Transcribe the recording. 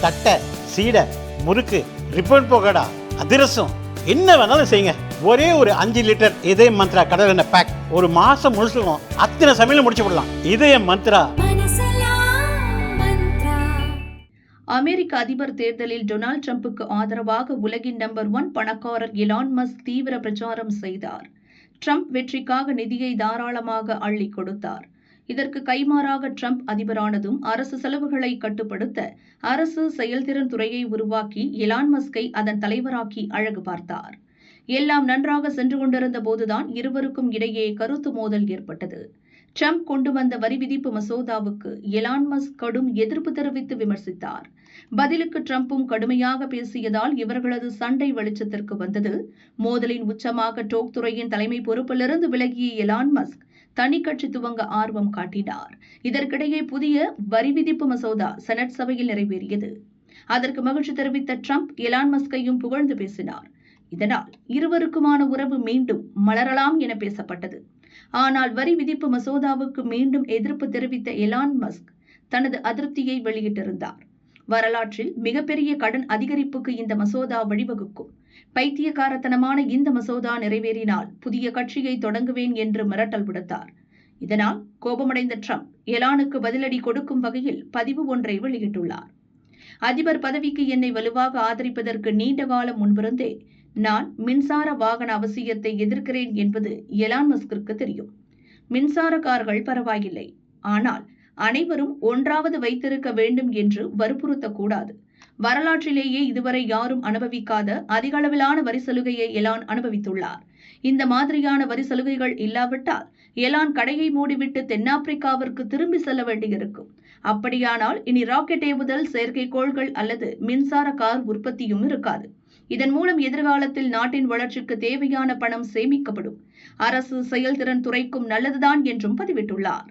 தட்டை, சீடை, முறுக்கு, ரிப்பன் பக்கோடா, அதிரசம், என்ன வேணாலும் செய்யுங்க. ஒரே ஒரு 5 லிட்டர் இதய மந்த்ரா கடல் எண்ணெய் பேக் ஒரு மாசம் முழுசுக்கும் அத்தனை சமையல முடிச்சு விடலாம். இதய மந்த்ரா. அமெரிக்க அதிபர் தேர்தலில் டொனால்ட் ட்ரம்புக்கு ஆதரவாக உலகின் நம்பர் 1 பணக்காரர் எலான் மஸ்க் தீவிர பிரச்சாரம் செய்தார். ட்ரம்ப் வெற்றிக்காக நிதியை தாராளமாக அள்ளி கொடுத்தார். இதற்கு கைமாறாக ட்ரம்ப் அதிபரானதும் அரசு செலவுகளை கட்டுப்படுத்த அரசு செயல்திறன் துறையை உருவாக்கி எலான் மஸ்கை அதன் தலைவராக்கி அழகு பார்த்தார். எல்லாம் நன்றாக சென்று கொண்டிருந்த போதுதான் இருவருக்கும் இடையே கருத்து மோதல் ஏற்பட்டது. ட்ரம்ப் கொண்டு வந்த வரி விதிப்பு மசோதாவுக்கு எலான் மஸ்க் கடும் எதிர்ப்பு தெரிவித்து விமர்சித்தார். பதிலுக்கு ட்ரம்பும் கடுமையாக பேசியதால் இவர்களது சண்டை வெளிச்சத்திற்கு வந்தது. மோதலின் உச்சமாக டோக் துறையின் தலைமை பொறுப்பிலிருந்து விலகிய எலான் மஸ்க் தனி கட்சி துவங்க ஆர்வம் காட்டினார். இதற்கிடையே புதிய வரி விதிப்பு மசோதா செனட் சபையில் நிறைவேறியது. அதற்கு மகிழ்ச்சி தெரிவித்த ட்ரம்ப் எலான் மஸ்கையும் புகழ்ந்து பேசினார். இதனால் இருவருக்குமான உறவு மீண்டும் மலரலாம் என பேசப்பட்டது. ஆனால் வரி விதிப்பு மசோதாவுக்கு மீண்டும் எதிர்ப்பு தெரிவித்த எலான் மஸ்க் தனது அதிருப்தியை வெளியிட்டிருந்தார். வரலாற்றில் மிகப்பெரிய கடன் அதிகரிப்புக்கு இந்த மசோதா வழிவகுக்கும். பைத்தியக்காரத்தனமான இந்த மசோதா நிறைவேறினால் புதிய கட்சியை தொடங்குவேன் என்று மிரட்டல் விடுத்தார். இதனால் கோபமடைந்த ட்ரம்ப் எலானுக்கு பதிலடி கொடுக்கும் வகையில் பதிவு ஒன்றை வெளியிட்டுள்ளார். அதிபர் பதவிக்கு என்னை வலுவாக ஆதரிப்பதற்கு நீண்ட காலம் முன்பிருந்தே நான் மின்சார வாகன அவசியத்தை எதிர்க்கிறேன் என்பது எலான் மஸ்கிற்கு தெரியும். மின்சார கார்கள் பரவாயில்லை, ஆனால் அனைவரும் ஒன்றாவது வைத்திருக்க வேண்டும் என்று வற்புறுத்தக்கூடாது. வரலாற்றிலேயே இதுவரை யாரும் அனுபவிக்காத அதிக அளவிலான வரி சலுகையை எலான் அனுபவித்துள்ளார். இந்த மாதிரியான வரி சலுகைகள் இல்லாவிட்டால் எலான் கடையை மூடிவிட்டு தென்னாப்பிரிக்காவிற்கு திரும்பி செல்ல வேண்டியிருக்கும். அப்படியானால் இனி ராக்கெட் ஏவுதல், செயற்கைக்கோள்கள் அல்லது மின்சார கார் உற்பத்தியும் இருக்காது. இதன் மூலம் எதிர்காலத்தில் நாட்டின் வளர்ச்சிக்கு தேவையான பணம் சேமிக்கப்படும். அரசு செயல்திறன் துறைக்கும் நல்லதுதான் என்றும் பதிவிட்டுள்ளார்.